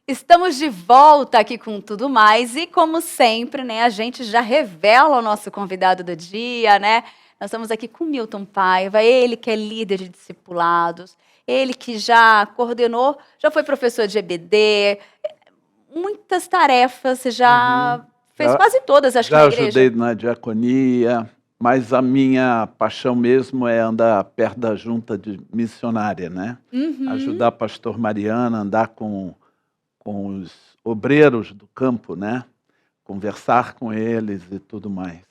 Estamos de volta aqui com Tudo Mais e, como sempre, né, a gente já revela o nosso convidado do dia, né? Nós estamos aqui com Milton Paiva, ele que é líder de discipulados, ele que já coordenou, já foi professor de EBD, muitas tarefas, você Uhum. já fez Já, quase todas, acho que já na ajudei igreja. na diaconia, mas a minha paixão mesmo é andar perto da junta de missionária, né? Uhum. Ajudar pastor Mariana, andar com os obreiros do campo, né? Conversar com eles e tudo mais.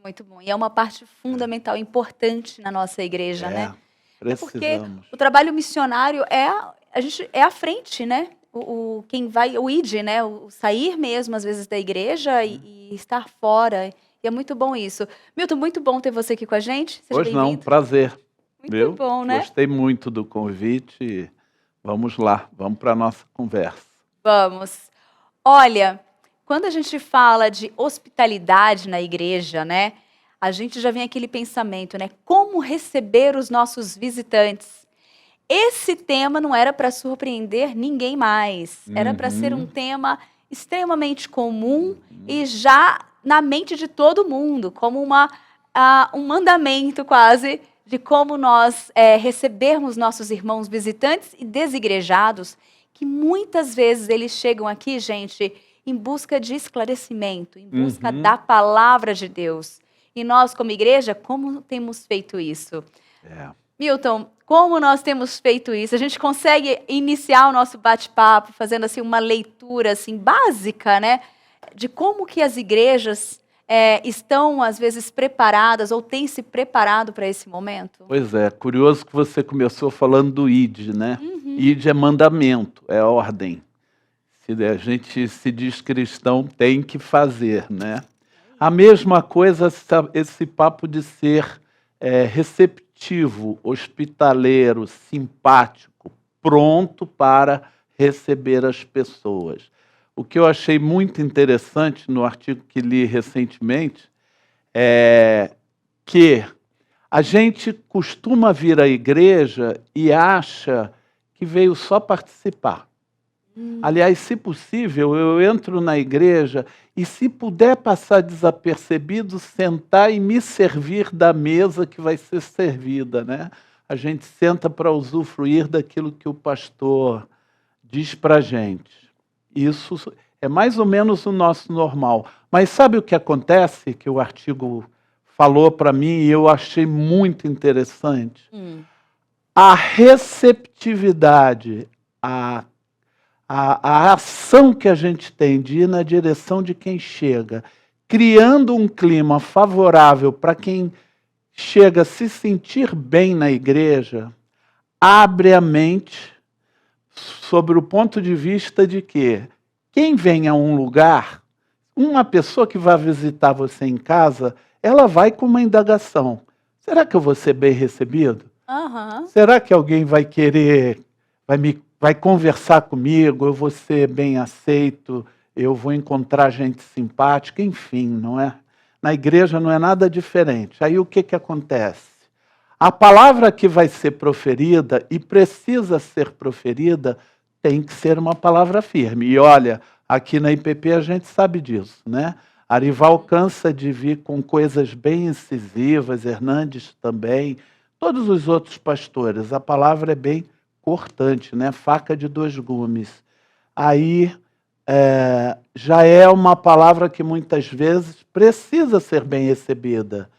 Muito bom. E é uma parte fundamental, importante na nossa igreja, né? É, Até porque precisamos. o trabalho missionário a gente é à frente, né? Quem vai, o ID, né? O sair mesmo, às vezes, da igreja e estar fora. E é muito bom isso. Milton, muito bom ter você aqui com a gente. Seja Pois não, bem-vindo. prazer, Muito viu? bom, né? Gostei muito do convite. Vamos lá, vamos para a nossa conversa. Vamos. Olha, quando a gente fala de hospitalidade na igreja, né? A gente já vem aquele pensamento, né? Como receber os nossos visitantes? Esse tema não era para surpreender ninguém mais. Era para ser um Uhum, tema extremamente comum e já na mente de todo mundo, como um mandamento quase de como nós recebermos nossos irmãos visitantes e desigrejados, que muitas vezes eles chegam aqui, gente, em busca de esclarecimento, em busca uhum. da palavra de Deus. E nós, como igreja, como temos feito isso? É. Milton, como nós temos feito isso? A gente consegue iniciar o nosso bate-papo fazendo assim uma leitura assim básica, né, de como que as igrejas estão às vezes preparadas ou têm se preparado para esse momento? Pois é, curioso que você começou falando do ID, né? Uhum. ID é mandamento, é ordem. Se a gente se diz cristão, tem que fazer, né? A mesma coisa, esse papo de ser receptivo, hospitaleiro, simpático, pronto para receber as pessoas. O que eu achei muito interessante no artigo que li recentemente é que a gente costuma vir à igreja e acha que veio só participar. Aliás, se possível, eu entro na igreja e, se puder passar desapercebido, sentar e me servir da mesa que vai ser servida, né? A gente senta para usufruir daquilo que o pastor diz para a gente. Isso é mais ou menos o nosso normal. Mas sabe o que acontece, que o artigo falou para mim e eu achei muito interessante? Hum. A receptividade, a ação que a gente tem de ir na direção de quem chega, criando um clima favorável para quem chega a se sentir bem na igreja, abre a mente sobre o ponto de vista de que quem vem a um lugar, uma pessoa que vai visitar você em casa, ela vai com uma indagação. Será que eu vou ser bem recebido? Aham. Será que alguém vai querer, vai conversar comigo? Eu vou ser bem aceito? Eu vou encontrar gente simpática? Enfim, não é? Na igreja não é nada diferente. Aí o que que acontece? A palavra que vai ser proferida e precisa ser proferida tem que ser uma palavra firme. E olha, aqui na IPP a gente sabe disso, né? Arival cansa de vir com coisas bem incisivas, Hernandes também, todos os outros pastores. A palavra é bem cortante, né? Faca de dois gumes. Aí já é uma palavra que muitas vezes precisa ser bem recebida.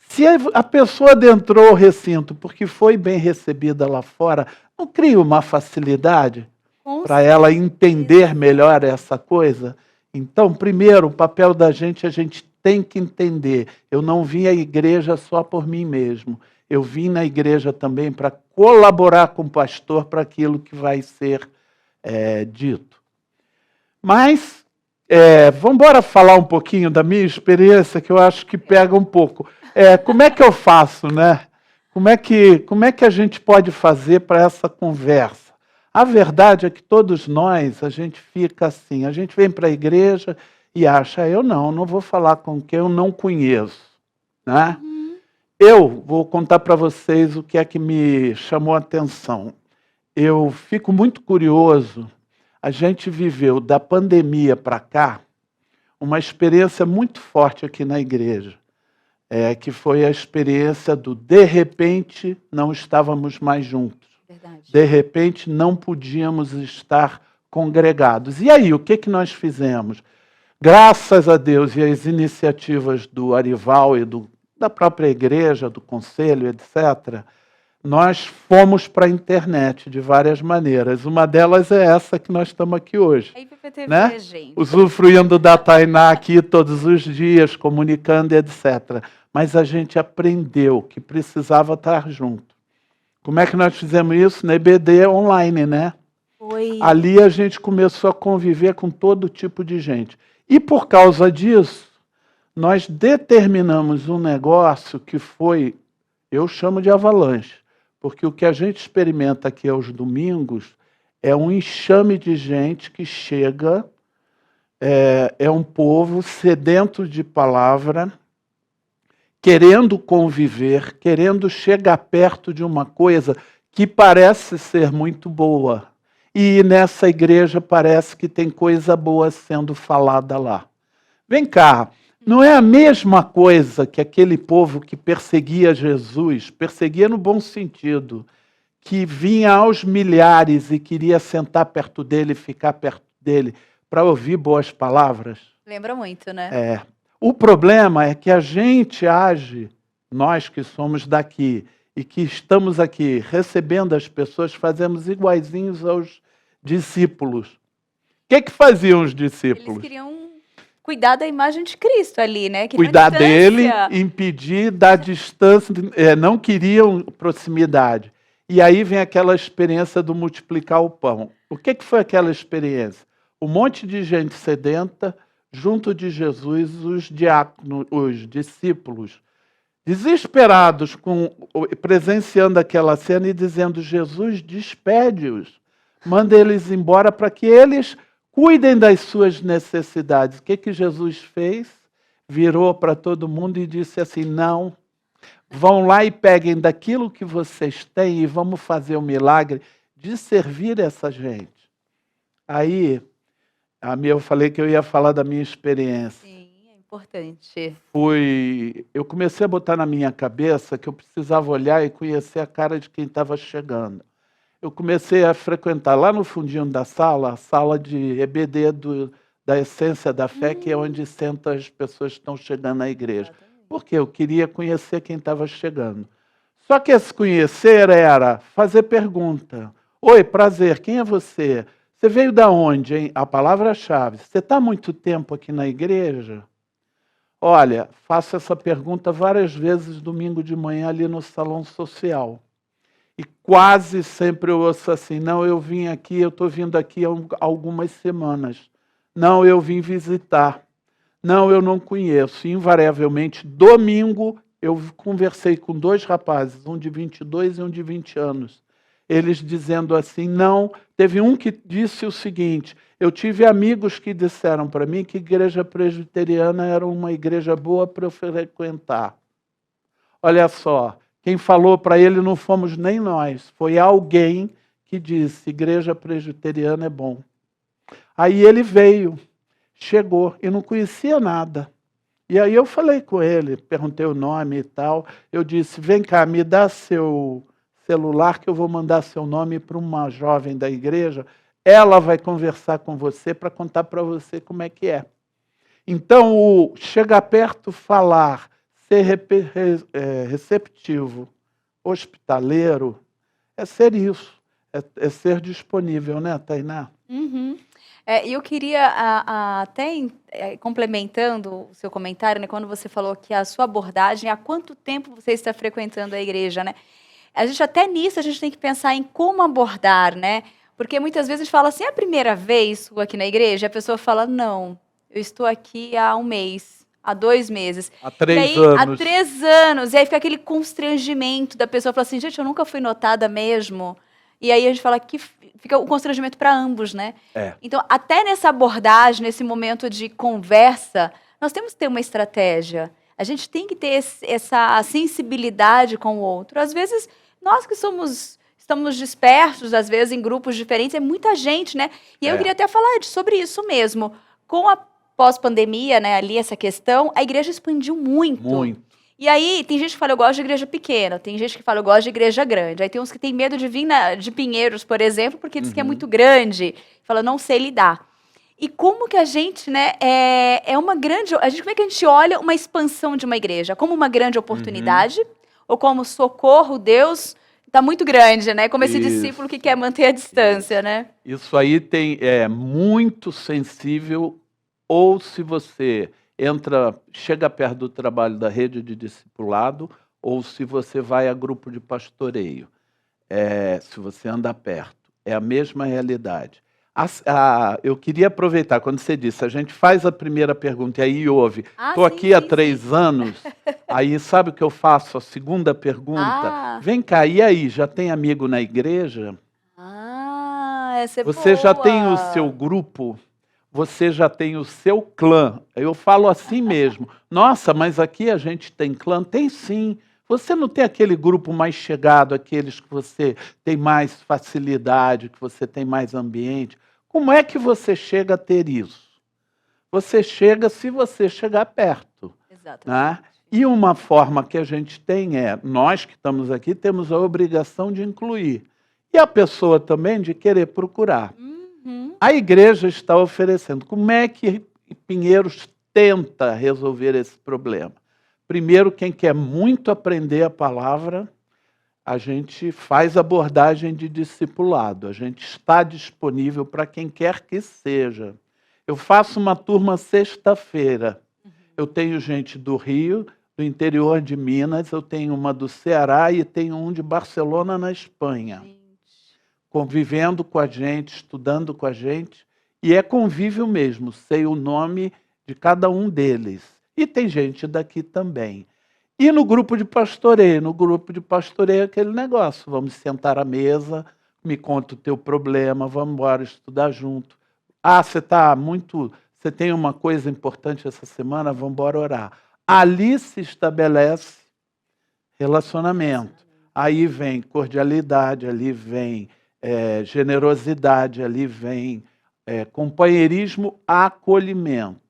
Se a pessoa adentrou o recinto porque foi bem recebida lá fora, não cria uma facilidade Com para ela entender certeza. melhor essa coisa? Então, primeiro, o papel da gente, a gente tem que entender. Eu não vim à igreja só por mim mesmo. Eu vim na igreja também para colaborar com o pastor para aquilo que vai ser dito. Mas vamos embora falar um pouquinho da minha experiência, que eu acho que pega um pouco. Como é que eu faço, né? Como é que a gente pode fazer para essa conversa? A verdade é que todos nós, a gente fica assim, a gente vem para a igreja e acha, eu não vou falar com quem eu não conheço, né? Uhum. Eu vou contar para vocês o que é que me chamou a atenção. Eu fico muito curioso. a gente viveu da pandemia para cá uma experiência muito forte aqui na igreja, que foi a experiência do de repente não estávamos mais juntos. Verdade. De repente não podíamos estar congregados. E aí, o que nós fizemos? Graças a Deus e às iniciativas do Arival e da própria igreja, do conselho, etc., nós fomos para a internet de várias maneiras. Uma delas é essa que nós estamos aqui hoje. A IPPTV, né? gente. Usufruindo da Tainá aqui todos os dias, comunicando, etc. Mas a gente aprendeu que precisava estar junto. Como é que nós fizemos isso? Na EBD online, né? Foi. Ali a gente começou a conviver com todo tipo de gente. E por causa disso, nós determinamos um negócio que foi, eu chamo de avalanche, porque o que a gente experimenta aqui aos domingos é um enxame de gente que chega, é um povo sedento de palavra, querendo conviver, querendo chegar perto de uma coisa que parece ser muito boa. E nessa igreja parece que tem coisa boa sendo falada lá. Vem cá, não é a mesma coisa que aquele povo que perseguia Jesus, perseguia no bom sentido, que vinha aos milhares e queria sentar perto dele, ficar perto dele, para ouvir boas palavras? Lembra muito, né? O problema é que a gente age, nós que somos daqui e que estamos aqui recebendo as pessoas, fazemos iguaizinhos aos discípulos. O que faziam os discípulos? Eles queriam cuidar da imagem de Cristo ali, né? Cuidar dele, impedir da distância, não queriam proximidade. E aí vem aquela experiência do multiplicar o pão. O que foi aquela experiência? Um monte de gente sedenta, junto de Jesus, os diáconos, os discípulos, desesperados, presenciando aquela cena e dizendo: Jesus, despede-os, manda eles embora para que eles cuidem das suas necessidades. O que Jesus fez? Virou para todo mundo e disse assim: não, vão lá e peguem daquilo que vocês têm e vamos fazer o milagre de servir essa gente. Aí, eu falei que eu ia falar da minha experiência. Sim, é importante. Eu comecei a botar na minha cabeça que eu precisava olhar e conhecer a cara de quem estava chegando. Eu comecei a frequentar lá no fundinho da sala, a sala de EBD da Essência da Fé, que é onde sentam as pessoas que estão chegando na igreja. Porque eu queria conhecer quem estava chegando. Só que esse conhecer era fazer pergunta. Oi, prazer, quem é você? Você veio da onde, hein? A palavra-chave. Você está há muito tempo aqui na igreja? Olha, faço essa pergunta várias vezes domingo de manhã ali no salão social. E quase sempre eu ouço assim: não, eu vim aqui, eu estou vindo aqui há algumas semanas. Não, eu vim visitar. Não, eu não conheço. E, invariavelmente, domingo, eu conversei com 2 rapazes, um de 22 e um de 20 anos. Eles dizendo assim: não, teve um que disse o seguinte: eu tive amigos que disseram para mim que a igreja presbiteriana era uma igreja boa para eu frequentar. Olha só, quem falou para ele não fomos nem nós, foi alguém que disse: igreja presbiteriana é bom. Aí ele veio, chegou e não conhecia nada. E aí eu falei com ele, perguntei o nome e tal. Eu disse: vem cá, me dá seu celular que eu vou mandar seu nome para uma jovem da igreja. Ela vai conversar com você para contar para você como é que é. Então, o chegar perto, falar, ser receptivo, hospitaleiro, é ser isso, é ser disponível, né, Tainá? Uhum. E eu queria, até complementando o seu comentário, né, quando você falou que a sua abordagem, há quanto tempo você está frequentando a igreja, né? A gente, até nisso, a gente tem que pensar em como abordar, né? Porque muitas vezes a gente fala assim: é a primeira vez aqui na igreja? A pessoa fala: não, eu estou aqui há 1 mês, há 2 meses. Há 3 anos. Há 3 anos. E aí fica aquele constrangimento da pessoa, fala assim: gente, eu nunca fui notada mesmo. E aí a gente fala que fica o constrangimento para ambos, né? Então, até nessa abordagem, nesse momento de conversa, nós temos que ter uma estratégia. A gente tem que ter essa sensibilidade com o outro. Às vezes, nós que estamos dispersos, às vezes, em grupos diferentes, é muita gente, né? E eu queria até falar sobre isso mesmo. Com a pós-pandemia, né, ali essa questão, a igreja expandiu muito. Muito. E aí, tem gente que fala, eu gosto de igreja pequena, tem gente que fala, eu gosto de igreja grande. Aí tem uns que tem medo de vir de Pinheiros, por exemplo, porque diz que é muito grande. Fala, não sei lidar. E como que a gente, né, é uma grande... como é que a gente olha uma expansão de uma igreja? Como uma grande oportunidade? Ou como socorro, Deus está muito grande, né? Como esse discípulo que quer manter a distância, né? Isso aí é muito sensível, ou se você chega perto do trabalho da rede de discipulado, ou se você vai a grupo de pastoreio, se você anda perto. É a mesma realidade. Eu queria aproveitar, quando você disse, a gente faz a primeira pergunta e aí ouve, estou aqui há 3 anos, aí sabe o que eu faço? A segunda pergunta, vem cá, e aí, já tem amigo na igreja? Essa é Você já tem o boa. seu grupo? Você já tem o seu clã? Eu falo assim mesmo. Nossa, mas aqui a gente tem clã? Tem sim. Você não tem aquele grupo mais chegado, aqueles que você tem mais facilidade, que você tem mais ambiente. Como é que você chega a ter isso? Você chega se você chegar perto. Exatamente. Né? E uma forma que a gente tem nós que estamos aqui, temos a obrigação de incluir. E a pessoa também de querer procurar. A igreja está oferecendo. Como é que Pinheiros tenta resolver esse problema? Primeiro, quem quer muito aprender a palavra, a gente faz abordagem de discipulado. A gente está disponível para quem quer que seja. Eu faço uma turma sexta-feira. Eu tenho gente do Rio, do interior de Minas, eu tenho uma do Ceará e tenho um de Barcelona, na Espanha. Convivendo com a gente, estudando com a gente, e é convívio mesmo, sei o nome de cada um deles. E tem gente daqui também. E no grupo de pastoreio é aquele negócio, vamos sentar à mesa, me conta o teu problema, vamos embora estudar junto. Você tem uma coisa importante essa semana, vamos embora orar. Ali se estabelece relacionamento. Aí vem cordialidade, ali vem generosidade, ali vem companheirismo, acolhimento.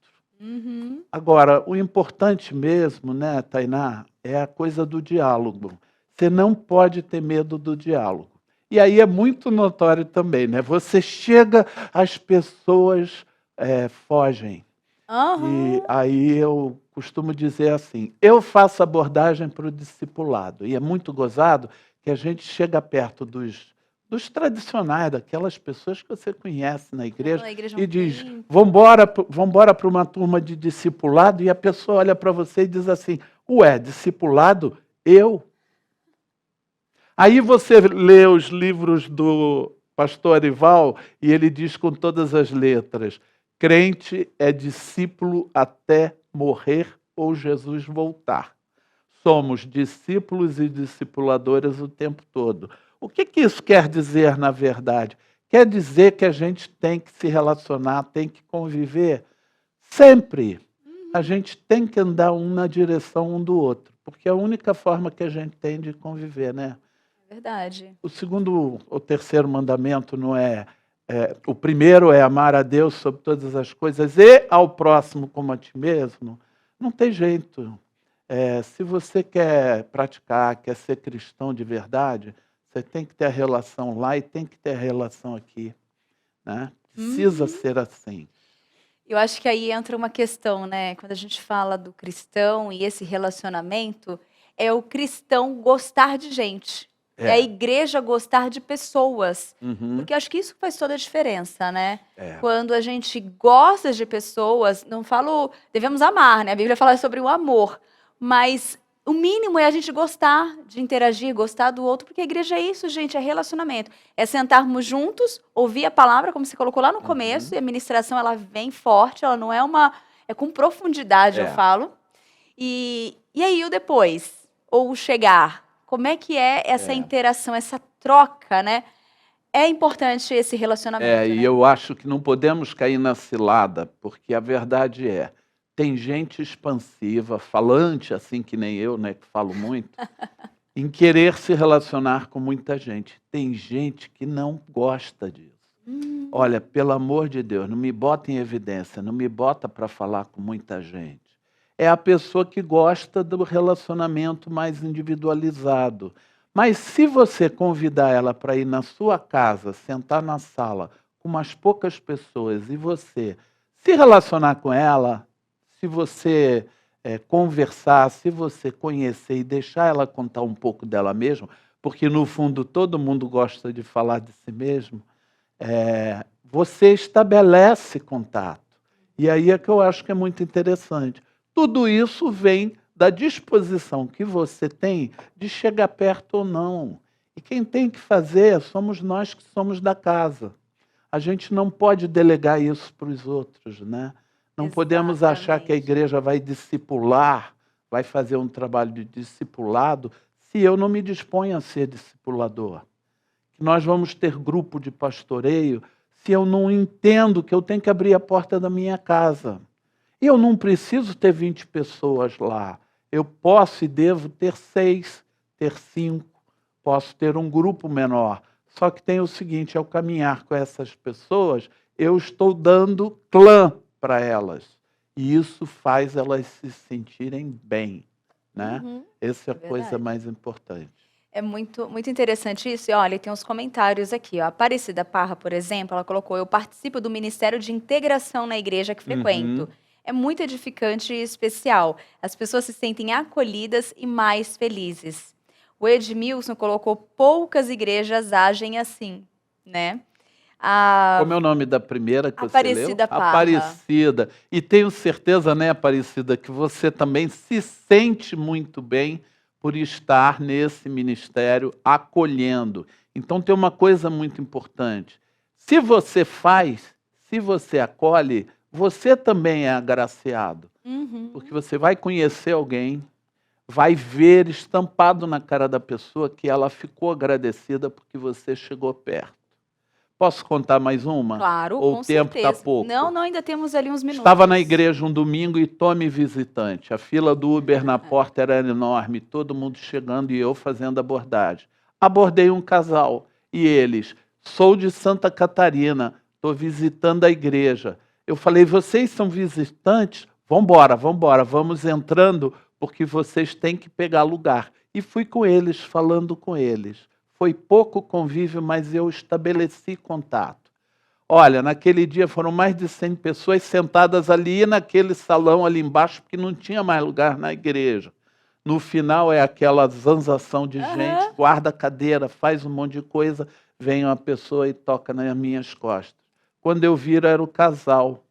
Agora, o importante mesmo, né, Tainá, é a coisa do diálogo. Você não pode ter medo do diálogo. E aí é muito notório também, né? Você chega, as pessoas fogem. E aí eu costumo dizer assim, eu faço abordagem para o discipulado. E é muito gozado que a gente chega perto dos tradicionais, daquelas pessoas que você conhece na igreja, e diz, vamos embora para uma turma de discipulado, e a pessoa olha para você e diz assim, ué, discipulado? Eu? Aí você lê os livros do pastor Arival, e ele diz com todas as letras, crente é discípulo até morrer ou Jesus voltar. Somos discípulos e discipuladores o tempo todo. O que isso quer dizer, na verdade? Quer dizer que a gente tem que se relacionar, tem que conviver sempre. A gente tem que andar um na direção um do outro, porque é a única forma que a gente tem de conviver, né? Verdade. O terceiro mandamento não o primeiro é amar a Deus sobre todas as coisas e ao próximo como a ti mesmo. Não tem jeito. Se você quer praticar, quer ser cristão de verdade, você tem que ter a relação lá e tem que ter a relação aqui. Né? Precisa ser assim. Eu acho que aí entra uma questão, né? Quando a gente fala do cristão e esse relacionamento, é o cristão gostar de gente. É a igreja gostar de pessoas. Porque eu acho que isso faz toda a diferença, né? Quando a gente gosta de pessoas, não falo, devemos amar, né? A Bíblia fala sobre o amor. Mas o mínimo é a gente gostar de interagir, gostar do outro, porque a igreja é isso, gente, é relacionamento. É sentarmos juntos, ouvir a palavra, como você colocou lá no começo, e a ministração, ela vem forte, ela não é é com profundidade, eu falo. E aí o depois, ou o chegar, como é que é essa interação, essa troca, né? É importante esse relacionamento, né? E eu acho que não podemos cair na cilada, porque a verdade tem gente expansiva, falante, assim que nem eu, né, que falo muito, em querer se relacionar com muita gente. Tem gente que não gosta disso. Olha, pelo amor de Deus, não me bota em evidência, não me bota para falar com muita gente. É a pessoa que gosta do relacionamento mais individualizado. Mas se você convidar ela para ir na sua casa, sentar na sala com umas poucas pessoas e você se relacionar com ela, se você conversar, se você conhecer e deixar ela contar um pouco dela mesma, porque no fundo todo mundo gosta de falar de si mesmo, você estabelece contato. E aí é que eu acho que é muito interessante. Tudo isso vem da disposição que você tem de chegar perto ou não. E quem tem que fazer somos nós que somos da casa. A gente não pode delegar isso para os outros, né? Não podemos achar que a igreja vai discipular, vai fazer um trabalho de discipulado, se eu não me disponho a ser discipulador. Que nós vamos ter grupo de pastoreio se eu não entendo que eu tenho que abrir a porta da minha casa. E eu não preciso ter 20 pessoas lá. Eu posso e devo ter 6, ter 5, posso ter um grupo menor. Só que tem o seguinte, ao caminhar com essas pessoas, eu estou dando clã para elas. E isso faz elas se sentirem bem, né? Essa é a coisa mais importante. É muito, muito interessante isso. E olha, tem uns comentários aqui. Ó. A Aparecida Parra, por exemplo, ela colocou: eu participo do Ministério de Integração na igreja que frequento. É muito edificante e especial. As pessoas se sentem acolhidas e mais felizes. O Edmilson colocou: poucas igrejas agem assim, né? Como é o nome da primeira que você leu? Aparecida Parra. Aparecida. E tenho certeza, né, Aparecida, que você também se sente muito bem por estar nesse ministério acolhendo. Então tem uma coisa muito importante. Se você faz, se você acolhe, você também é agraciado. Porque você vai conhecer alguém, vai ver estampado na cara da pessoa que ela ficou agradecida porque você chegou perto. Posso contar mais uma? Claro, ou com o tempo certeza. está pouco? Não, ainda temos ali uns minutos. Estava na igreja um domingo e tome visitante. A fila do Uber na porta era enorme, todo mundo chegando e eu fazendo abordagem. Abordei um casal e eles: sou de Santa Catarina, estou visitando a igreja. Eu falei: vocês são visitantes? Vambora, vamos entrando, porque vocês têm que pegar lugar. E fui com eles, falando com eles. Foi pouco convívio, mas eu estabeleci contato. Olha, naquele dia foram mais de 100 pessoas sentadas ali naquele salão ali embaixo, porque não tinha mais lugar na igreja. No final é aquela zanzação de gente, guarda a cadeira, faz um monte de coisa, vem uma pessoa e toca nas minhas costas. Quando eu vi, era o casal.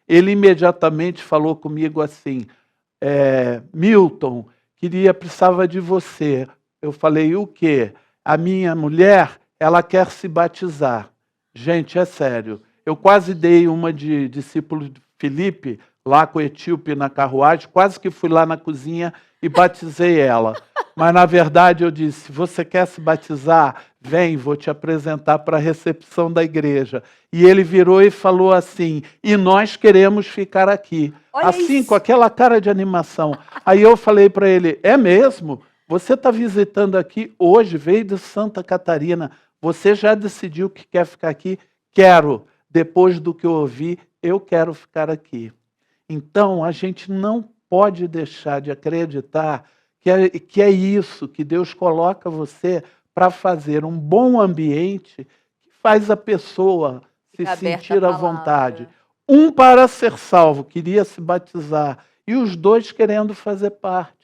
Ele imediatamente falou comigo assim: Milton, precisava de você. Eu falei: o quê? A minha mulher, ela quer se batizar. Gente, é sério. Eu quase dei uma de discípulo de Felipe, lá com o etíope na carruagem, quase que fui lá na cozinha e batizei ela. Mas, na verdade, eu disse: você quer se batizar? Vem, vou te apresentar para a recepção da igreja. E ele virou e falou assim: e nós queremos ficar aqui. Olha assim, isso. com aquela cara de animação. Aí eu falei para ele: é mesmo? Você está visitando aqui hoje, veio de Santa Catarina. Você já decidiu que quer ficar aqui? Quero. Depois do que eu ouvi, eu quero ficar aqui. Então, a gente não pode deixar de acreditar que é isso, que Deus coloca você para fazer um bom ambiente que faz a pessoa se sentir à vontade. Um para ser salvo, queria se batizar, e os dois querendo fazer parte.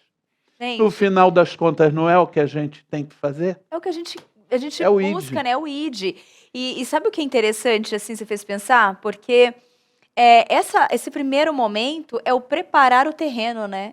Gente, no final das contas, não é o que a gente tem que fazer? É o que a gente É o busca, ID. né? É o ID. E sabe o que é interessante, assim, você fez pensar? Porque esse primeiro momento é o preparar o terreno, né?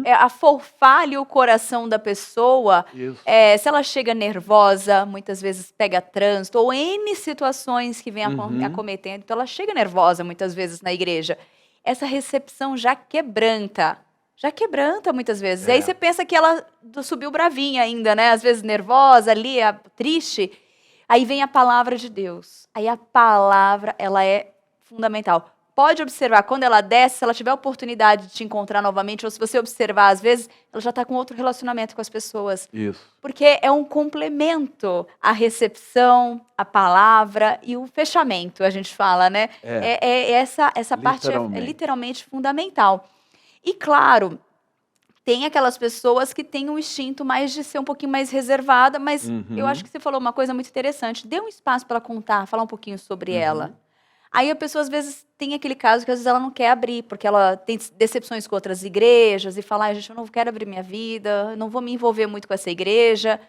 É afofar ali o coração da pessoa. Isso. Se ela chega nervosa, muitas vezes pega trânsito, ou N situações que vem acometendo. Então, ela chega nervosa, muitas vezes, na igreja. Essa recepção já quebranta. Já quebranta muitas vezes. E aí você pensa que ela subiu bravinha ainda, né? Às vezes nervosa ali, triste. Aí vem a palavra de Deus. Aí a palavra, ela é fundamental. pode observar, quando ela desce, se ela tiver a oportunidade de te encontrar novamente, ou se você observar, às vezes, ela já está com outro relacionamento com as pessoas. Isso. Porque é um complemento à recepção, à palavra e o fechamento, a gente fala, né? Essa parte é literalmente fundamental. E claro, tem aquelas pessoas que têm um instinto mais de ser um pouquinho mais reservada, mas eu acho que você falou uma coisa muito interessante. Dê um espaço para ela contar, falar um pouquinho sobre ela. Aí a pessoa, às vezes, tem aquele caso que às vezes ela não quer abrir, porque ela tem decepções com outras igrejas e fala, gente, eu não quero abrir minha vida, eu não vou me envolver muito com essa igreja,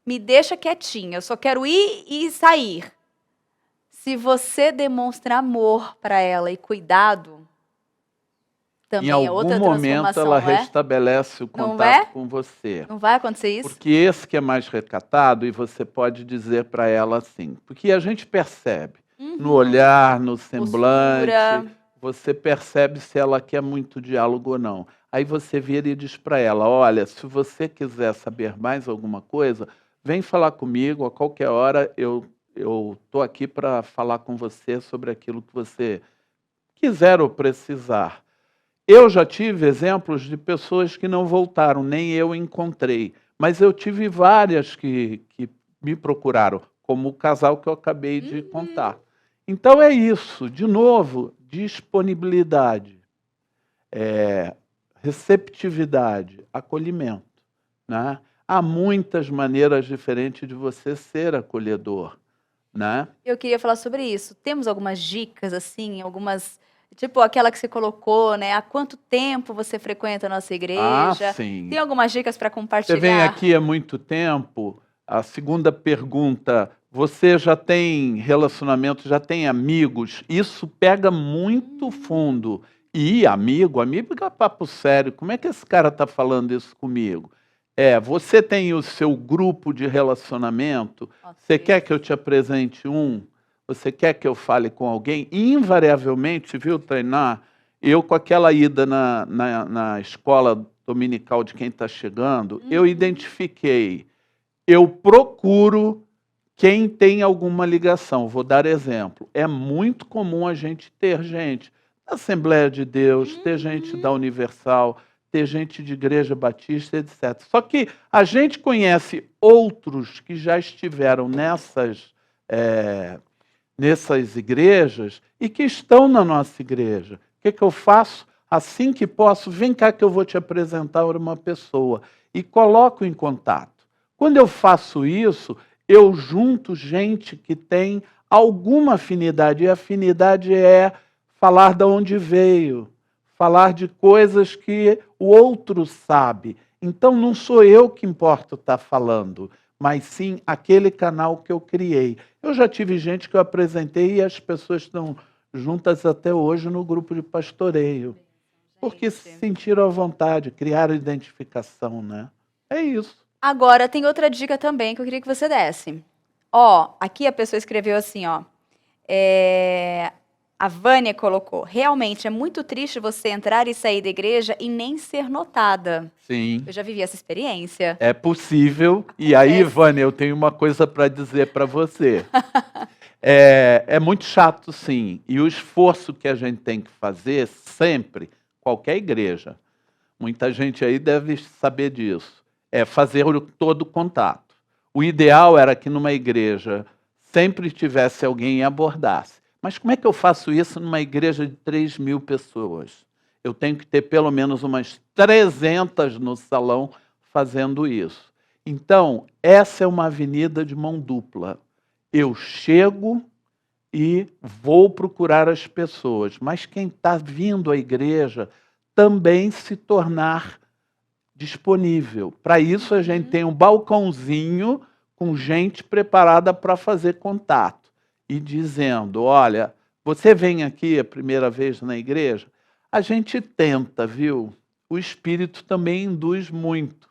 me deixa quietinha, eu só quero ir e sair. Se você demonstra amor para ela e cuidado, também é outra transformação, em algum momento ela restabelece o contato com você. Não vai acontecer isso? Porque esse que é mais recatado, e você pode dizer para ela assim, porque a gente percebe, no olhar, no semblante, você percebe se ela quer muito diálogo ou não. Aí você vira e diz para ela, olha, se você quiser saber mais alguma coisa, vem falar comigo, a qualquer hora eu estou aqui para falar com você sobre aquilo que você quiser ou precisar. Eu já tive exemplos de pessoas que não voltaram, nem eu encontrei, mas eu tive várias que me procuraram, como o casal que eu acabei de contar. Então é isso, de novo, disponibilidade, receptividade, acolhimento, né? Há muitas maneiras diferentes de você ser acolhedor, né? Eu queria falar sobre isso. Temos algumas dicas, assim, algumas... Tipo aquela que você colocou, né? Há quanto tempo você frequenta a nossa igreja? Ah, sim. Tem algumas dicas para compartilhar? Você vem aqui há muito tempo? A segunda pergunta, você já tem relacionamento, já tem amigos? Isso pega muito fundo. E amigo é papo sério. Como é que esse cara está falando isso comigo? Você tem o seu grupo de relacionamento? Você quer que eu te apresente um? Você quer que eu fale com alguém? Invariavelmente, viu, treinar, eu com aquela ida na escola dominical de quem está chegando, eu identifiquei, eu procuro quem tem alguma ligação. Vou dar exemplo. É muito comum a gente ter gente da Assembleia de Deus, ter gente da Universal, ter gente de Igreja Batista, etc. Só que a gente conhece outros que já estiveram nessas igrejas e que estão na nossa igreja. O que eu faço? Assim que posso, vem cá que eu vou te apresentar uma pessoa e coloco em contato. Quando eu faço isso, eu junto gente que tem alguma afinidade, e a afinidade é falar de onde veio, falar de coisas que o outro sabe. Então não sou eu que importa estar falando, mas sim aquele canal que eu criei. Eu já tive gente que eu apresentei e as pessoas estão juntas até hoje no grupo de pastoreio, porque se sentiram à vontade, criaram identificação, né? É isso. Agora, tem outra dica também que eu queria que você desse. Aqui a pessoa escreveu assim, a Vânia colocou, realmente é muito triste você entrar e sair da igreja e nem ser notada. Sim. Eu já vivi essa experiência. É possível. E aí, Vânia, eu tenho uma coisa para dizer para você. É muito chato, sim. E o esforço que a gente tem que fazer sempre, qualquer igreja, muita gente aí deve saber disso, é fazer todo o contato. O ideal era que numa igreja sempre tivesse alguém e abordasse. Mas como é que eu faço isso numa igreja de 3.000 pessoas? Eu tenho que ter pelo menos umas 300 no salão fazendo isso. Então, essa é uma avenida de mão dupla. Eu chego e vou procurar as pessoas, mas quem está vindo à igreja também se tornar disponível. Para isso, a gente tem um balcãozinho com gente preparada para fazer contato e dizendo, olha, você vem aqui a primeira vez na igreja? A gente tenta, viu? O Espírito também induz muito.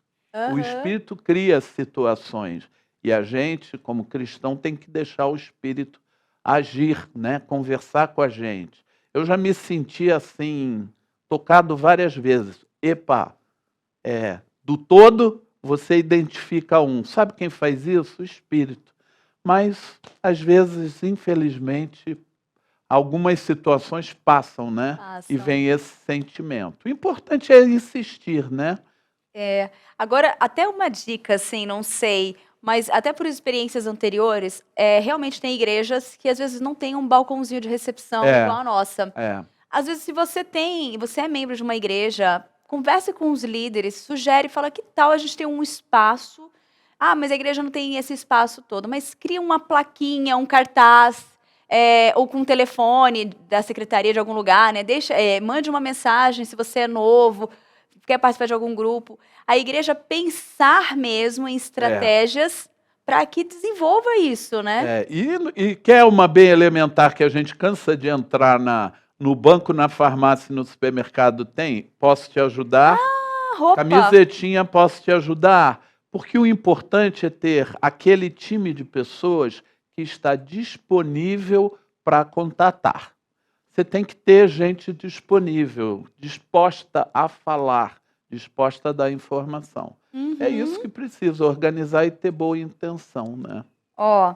O Espírito cria situações e a gente, como cristão, tem que deixar o Espírito agir, né? Conversar com a gente. Eu já me senti assim, tocado várias vezes. Do todo, você identifica um. Sabe quem faz isso? O Espírito. Mas, às vezes, infelizmente, algumas situações passam, né? E Passam. vem esse sentimento. O importante é insistir, né? Agora, até uma dica, assim, não sei, mas até por experiências anteriores, realmente tem igrejas que às vezes não tem um balcãozinho de recepção É, igual a nossa. é. Às vezes, se você é membro de uma igreja, converse com os líderes, sugere, fala que tal a gente ter um espaço. Ah, mas a igreja não tem esse espaço todo, mas cria uma plaquinha, um cartaz, ou com um telefone da secretaria de algum lugar, né? Mande uma mensagem se você é novo, quer participar de algum grupo. A igreja pensar mesmo em estratégias para que desenvolva isso, né? E quer uma bem elementar que a gente cansa de entrar no banco, na farmácia e no supermercado? Tem? Posso te ajudar? A roupa. Camisetinha, posso te ajudar? Porque o importante é ter aquele time de pessoas que está disponível para contatar. Você tem que ter gente disponível, disposta a falar, disposta a dar informação. É isso que precisa, organizar e ter boa intenção, né? Ó,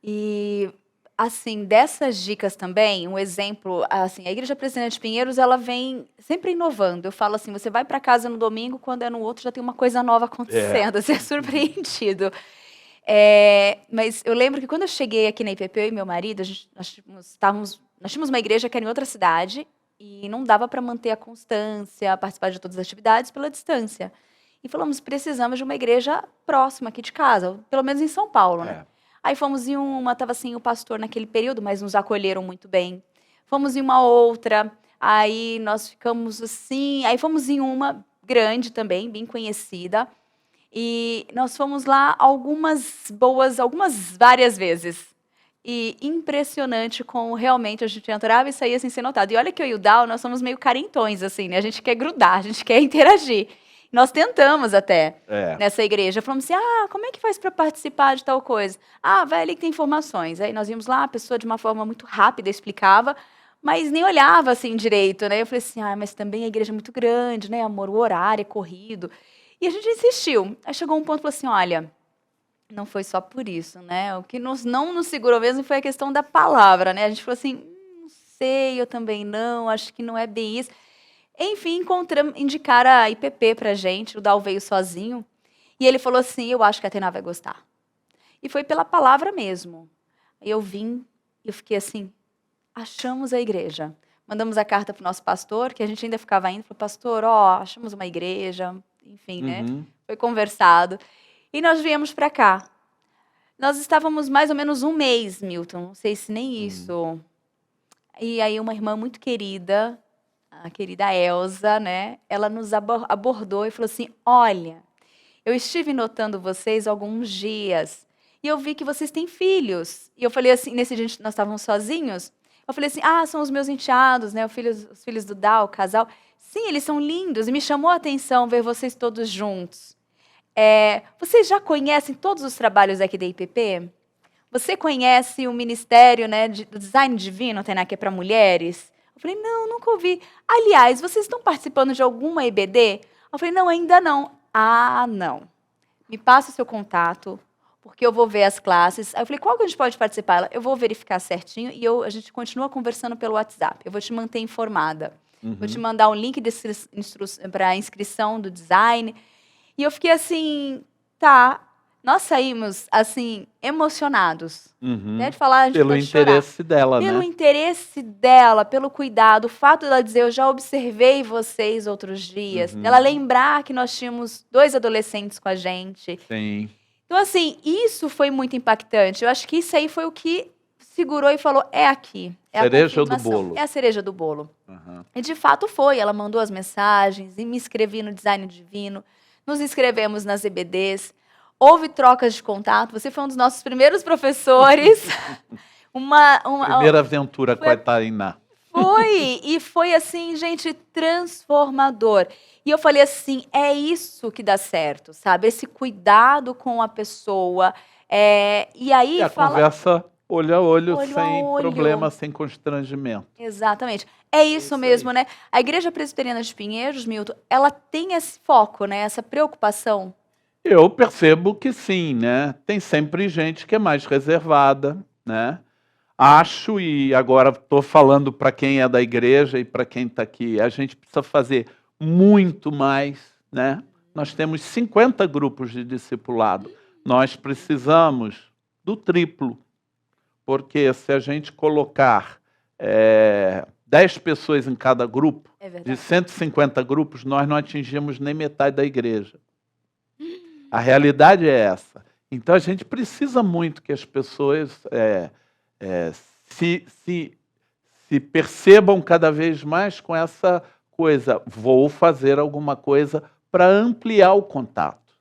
e assim, dessas dicas também, um exemplo, assim, a Igreja Presidente Pinheiros, ela vem sempre inovando. Eu falo assim, você vai para casa no domingo, quando é no outro já tem uma coisa nova acontecendo, você é surpreendido. Mas eu lembro que quando eu cheguei aqui na IPP, eu e meu marido, nós tínhamos uma igreja que era em outra cidade e não dava para manter a constância, participar de todas as atividades pela distância. E falamos, precisamos de uma igreja próxima aqui de casa, pelo menos em São Paulo, né? Aí fomos em uma, estava sem o pastor naquele período, mas nos acolheram muito bem. Fomos em uma outra, aí nós ficamos assim, aí fomos em uma grande também, bem conhecida. E nós fomos lá várias vezes. E impressionante como realmente a gente entrava e saía sem ser notado. E olha que eu e o Dal, nós somos meio carentões, assim, né? A gente quer grudar, a gente quer interagir. Nós tentamos até nessa igreja. Falamos assim, como é que faz para participar de tal coisa? Vai ali que tem informações. Aí nós íamos lá, a pessoa de uma forma muito rápida explicava, mas nem olhava assim direito, né? Eu falei assim, mas também a igreja é muito grande, né, amor? O horário é corrido. E a gente insistiu. Aí chegou um ponto e falou assim, olha, não foi só por isso, né? O que não nos segurou mesmo foi a questão da palavra, né? A gente falou assim, não sei, eu também não, acho que não é bem isso. Enfim, indicaram a IPP pra gente, o Dal veio sozinho, e ele falou assim, eu acho que a Tainá vai gostar. E foi pela palavra mesmo. Eu vim, eu fiquei assim, achamos a igreja. Mandamos a carta pro nosso pastor, que a gente ainda ficava indo, falou, pastor, achamos uma igreja, enfim, né? Foi conversado. E nós viemos para cá. Nós estávamos mais ou menos um mês, Milton, não sei se nem isso. E aí uma irmã muito querida, a querida Elza, né? Ela nos abordou e falou assim, olha, eu estive notando vocês há alguns dias e eu vi que vocês têm filhos. E eu falei assim, nesse dia nós estávamos sozinhos, eu falei assim, são os meus enteados, né? Os filhos do Dal, o casal. Sim, eles são lindos e me chamou a atenção ver vocês todos juntos. Vocês já conhecem todos os trabalhos aqui da IPP? Você conhece o Ministério, né, do Design Divino, Tainá, que é para mulheres? Eu falei, não, nunca ouvi. Aliás, vocês estão participando de alguma EBD? Eu falei, não, ainda não. Não. Me passa o seu contato, porque eu vou ver as classes. Aí eu falei, qual que a gente pode participar? Eu vou verificar certinho e a gente continua conversando pelo WhatsApp. Eu vou te manter informada. Vou te mandar um link para inscrição do design. E eu fiquei assim, nós saímos, assim, emocionados. Né, de falar, a gente pelo pode chorar. interesse dela, Pelo né? interesse dela, pelo cuidado. O fato dela dizer, eu já observei vocês outros dias. Ela lembrar que nós tínhamos 2 adolescentes com a gente. Sim. Então, assim, isso foi muito impactante. Eu acho que isso aí foi o que segurou e falou, é aqui. É Cereja a do bolo. É a cereja do bolo. E de fato foi. Ela mandou as mensagens e me inscrevi no Design Divino. Nos inscrevemos nas EBDs. Houve trocas de contato. Você foi um dos nossos primeiros professores. Primeira aventura com a Tainá. E foi assim, gente, transformador. E eu falei assim, é isso que dá certo, sabe? Esse cuidado com a pessoa. E aí conversa olho a olho, sem olho. problema, sem constrangimento. Exatamente. É isso mesmo, né? A Igreja Presbiteriana de Pinheiros, Milton, ela tem esse foco, né? Essa preocupação. Eu percebo que sim, né? Tem sempre gente que é mais reservada, né? Acho, e agora estou falando para quem é da igreja e para quem está aqui, a gente precisa fazer muito mais, né? Nós temos 50 grupos de discipulado, nós precisamos do triplo, porque se a gente colocar 10 pessoas em cada grupo, É de verdade. 150 grupos, nós não atingimos nem metade da igreja. A realidade é essa. Então a gente precisa muito que as pessoas se percebam cada vez mais com essa coisa. Vou fazer alguma coisa para ampliar o contato,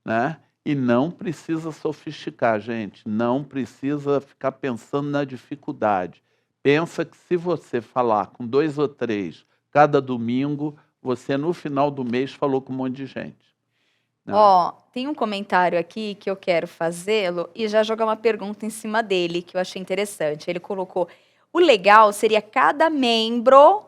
né? E não precisa sofisticar, gente. Não precisa ficar pensando na dificuldade. Pensa que se você falar com 2 ou 3 cada domingo, você no final do mês falou com um monte de gente. Né? Ó, tem um comentário aqui que eu quero fazê-lo e já jogar uma pergunta em cima dele, que eu achei interessante. Ele colocou: o legal seria cada membro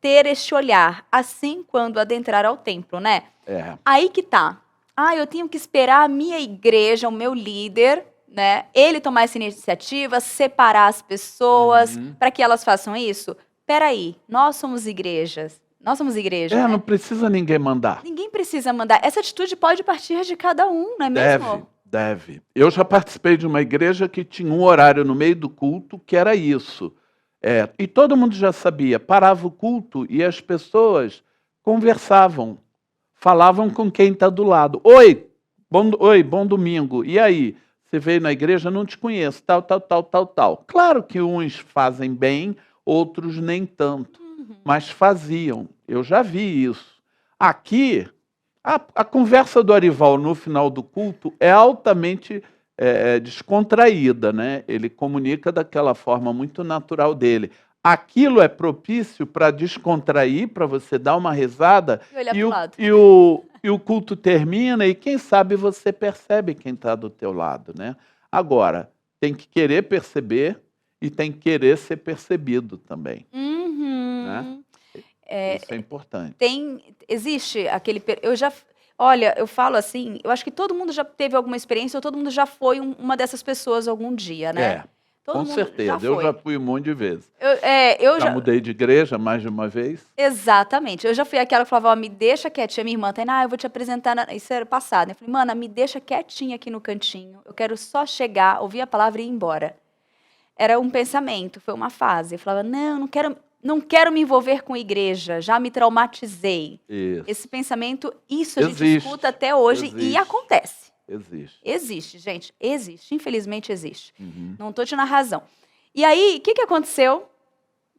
ter este olhar, assim quando adentrar ao templo, né? É. Aí que tá. Ah, eu tenho que esperar a minha igreja, o meu líder, né? Ele tomar essa iniciativa, separar as pessoas para que elas façam isso. Peraí, nós somos igrejas. Nós somos igreja, né? Não precisa ninguém mandar. Ninguém precisa mandar. Essa atitude pode partir de cada um, não é mesmo? Deve. Eu já participei de uma igreja que tinha um horário no meio do culto que era isso. E todo mundo já sabia. Parava o culto e as pessoas conversavam. Falavam com quem está do lado. Oi, bom domingo. E aí? Você veio na igreja? Não te conheço. Tal. Claro que uns fazem bem, outros nem tanto. Mas faziam. Eu já vi isso. Aqui, a conversa do Arival no final do culto é altamente descontraída, né? Ele comunica daquela forma muito natural dele. Aquilo é propício para descontrair, para você dar uma risada, e o culto termina e quem sabe você percebe quem está do teu lado, né? Agora, tem que querer perceber e tem que querer ser percebido também. Né? Isso é importante. Existe aquele... Olha, eu falo assim, eu acho que todo mundo já teve alguma experiência, ou todo mundo já foi uma dessas pessoas algum dia, né? Com certeza, eu já fui um monte de vezes. Eu já mudei de igreja mais de uma vez. Exatamente. Eu já fui aquela que falava: ó, me deixa quietinha. Minha irmã tá, eu vou te apresentar. Isso era passado. Eu falei: mana, me deixa quietinha aqui no cantinho. Eu quero só chegar, ouvir a palavra e ir embora. Era um pensamento, foi uma fase. Eu falava: não quero me envolver com igreja, já me traumatizei. Isso. Esse pensamento, isso a gente escuta até hoje e acontece. Existe, gente. Existe. Infelizmente existe. Não estou te dando razão. E aí, o que aconteceu?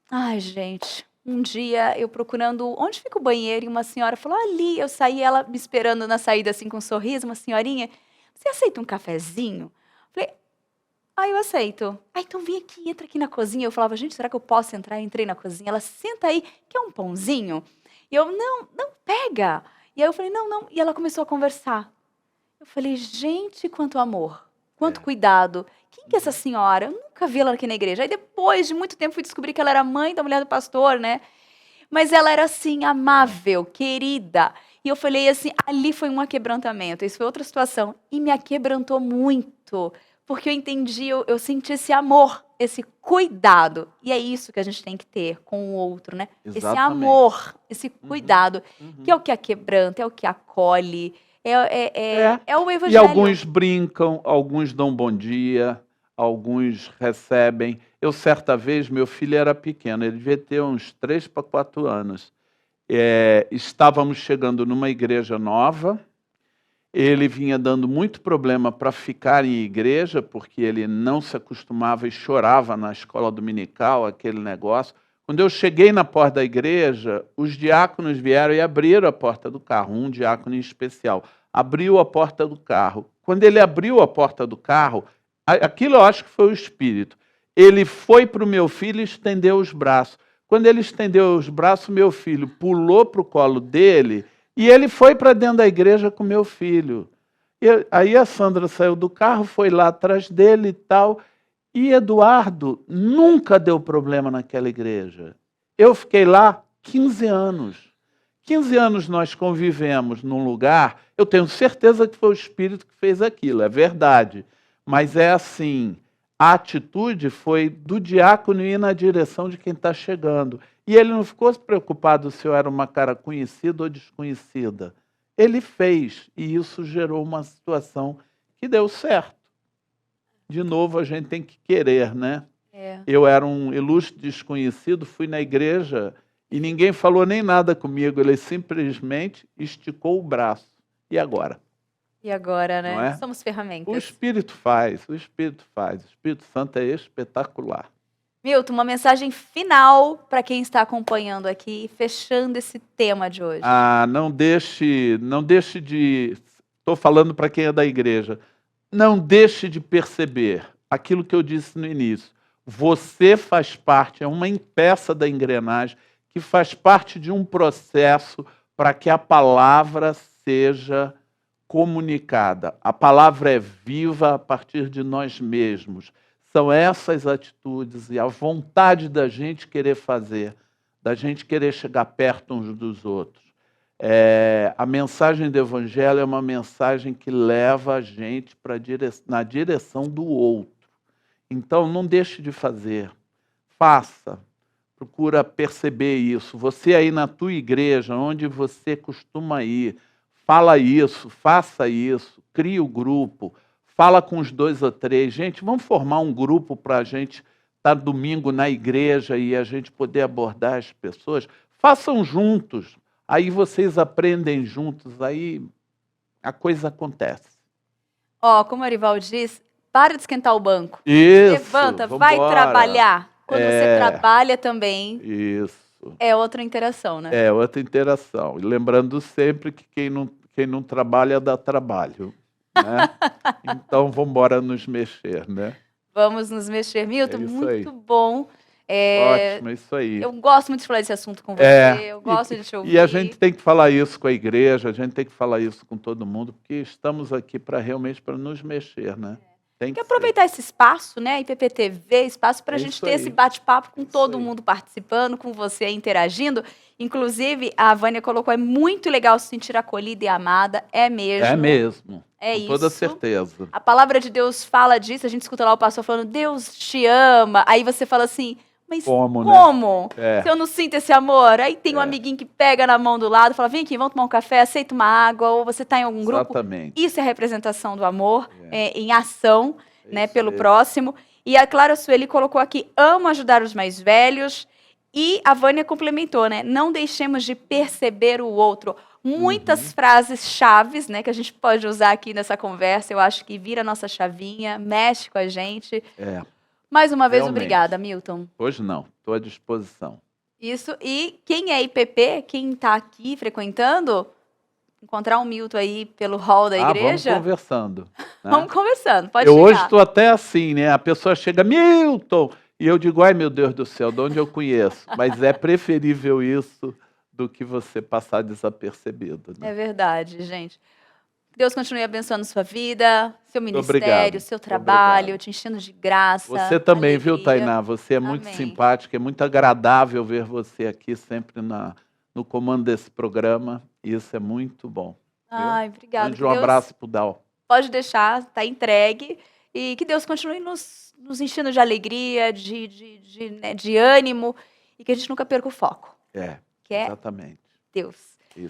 Ai, gente, um dia eu procurando onde fica o banheiro e uma senhora falou: ali. Eu saí, ela me esperando na saída assim com um sorriso, uma senhorinha. Você aceita um cafezinho? Falei: eu aceito. Então vem aqui, entra aqui na cozinha. Eu falava: gente, será que eu posso entrar? Eu entrei na cozinha. Ela: senta aí, quer um pãozinho? E eu: não, pega. E aí eu falei: não. E ela começou a conversar. Eu falei: gente, quanto amor, quanto cuidado. Quem que é essa senhora? Eu nunca vi ela aqui na igreja. Aí depois de muito tempo fui descobrir que ela era mãe da mulher do pastor, né? Mas ela era assim, amável, querida. E eu falei assim, ali foi um aquebrantamento. Isso foi outra situação. E me aquebrantou muito. Porque eu entendi, eu senti esse amor, esse cuidado. E é isso que a gente tem que ter com o outro, né? Exatamente. Esse amor, esse cuidado, que é o que aquebranta, é o que acolhe. É o evangelho. E alguns brincam, alguns dão bom dia, alguns recebem. Eu, certa vez, meu filho era pequeno, ele devia ter uns 3 para 4 anos. Estávamos chegando numa igreja nova, ele vinha dando muito problema para ficar em igreja, porque ele não se acostumava e chorava na escola dominical, aquele negócio. Quando eu cheguei na porta da igreja, os diáconos vieram e abriram a porta do carro, um diácono em especial. Abriu a porta do carro. Quando ele abriu a porta do carro, aquilo eu acho que foi o Espírito. Ele foi para o meu filho e estendeu os braços. Quando ele estendeu os braços, meu filho pulou para o colo dele e ele foi para dentro da igreja com meu filho. Aí a Sandra saiu do carro, foi lá atrás dele e tal. E Eduardo nunca deu problema naquela igreja. Eu fiquei lá 15 anos. 15 anos nós convivemos num lugar, eu tenho certeza que foi o Espírito que fez aquilo, é verdade. Mas é assim, a atitude foi do diácono ir na direção de quem está chegando. E ele não ficou preocupado se eu era uma cara conhecida ou desconhecida. Ele fez, e isso gerou uma situação que deu certo. De novo, a gente tem que querer, né? Eu era um ilustre desconhecido, fui na igreja e ninguém falou nem nada comigo. Ele simplesmente esticou o braço. E agora? E agora, Não né? é? Somos O ferramentas. Espírito faz, o Espírito faz. O Espírito Santo é espetacular. Milton, uma mensagem final para quem está acompanhando aqui, fechando esse tema de hoje. Não deixe de... Estou falando para quem é da igreja. Não deixe de perceber aquilo que eu disse no início. Você faz parte, é uma peça da engrenagem que faz parte de um processo para que a palavra seja comunicada. A palavra é viva a partir de nós mesmos. São essas atitudes e a vontade da gente querer fazer, da gente querer chegar perto uns dos outros. A mensagem do Evangelho é uma mensagem que leva a gente na direção do outro. Então, não deixe de fazer. Faça. Procura perceber isso. Você aí na tua igreja, onde você costuma ir, fala isso, faça isso, cria o grupo, fala com os 2 ou 3. Gente, vamos formar um grupo para a gente estar domingo na igreja e a gente poder abordar as pessoas. Façam juntos. Aí vocês aprendem juntos, aí a coisa acontece. Como o Arival diz, para de esquentar o banco. Isso, Levanta, vambora. vai trabalhar. Quando você trabalha também, Isso. é outra interação, né? É outra interação. E lembrando sempre que quem não trabalha dá trabalho, né? Então vamos embora nos mexer, né? Vamos nos mexer. Milton, isso muito aí. bom. Ótimo, é isso aí. Eu gosto muito de falar desse assunto com você, eu gosto de te ouvir. E a gente tem que falar isso com a igreja, a gente tem que falar isso com todo mundo, porque estamos aqui realmente para nos mexer, né? Tem que aproveitar esse espaço, né? IPPTV, espaço para a gente ter esse bate-papo com todo mundo participando, com você interagindo. Inclusive, a Vânia colocou, é muito legal se sentir acolhida e amada, é mesmo. É mesmo, é com isso. toda certeza. A palavra de Deus fala disso, a gente escuta lá o pastor falando, Deus te ama. Aí você fala assim, mas como? Né? Se eu não sinto esse amor? Aí tem um amiguinho que pega na mão do lado, fala, vem aqui, vamos tomar um café, aceita uma água, ou você está em algum grupo. Exatamente. Isso é representação do amor em ação, né, pelo próximo. E a Clara Sueli colocou aqui, amo ajudar os mais velhos. E a Vânia complementou, né? Não deixemos de perceber o outro. Muitas frases chaves, né, que a gente pode usar aqui nessa conversa. Eu acho que vira a nossa chavinha, mexe com a gente. Mais uma vez, obrigada, Milton. Hoje não, estou à disposição. Isso, e quem é IPP, quem está aqui frequentando, encontrar um Milton aí pelo hall da igreja... Vamos conversando. Né? Vamos conversando, pode chegar. Hoje estou até assim, né? A pessoa chega, Milton, e eu digo, ai meu Deus do céu, de onde eu conheço? Mas é preferível isso do que você passar desapercebido. Né? É verdade, gente. Deus continue abençoando sua vida, seu ministério, seu trabalho, te enchendo de graça. Você também, alegria. viu, Tainá? Você é muito simpática, é muito agradável ver você aqui sempre no comando desse programa. Isso é muito bom. Ai, obrigada. Mande um abraço pro Dal. Pode deixar, está entregue. E que Deus continue nos enchendo de alegria, de ânimo, e que a gente nunca perca o foco. Exatamente. Deus.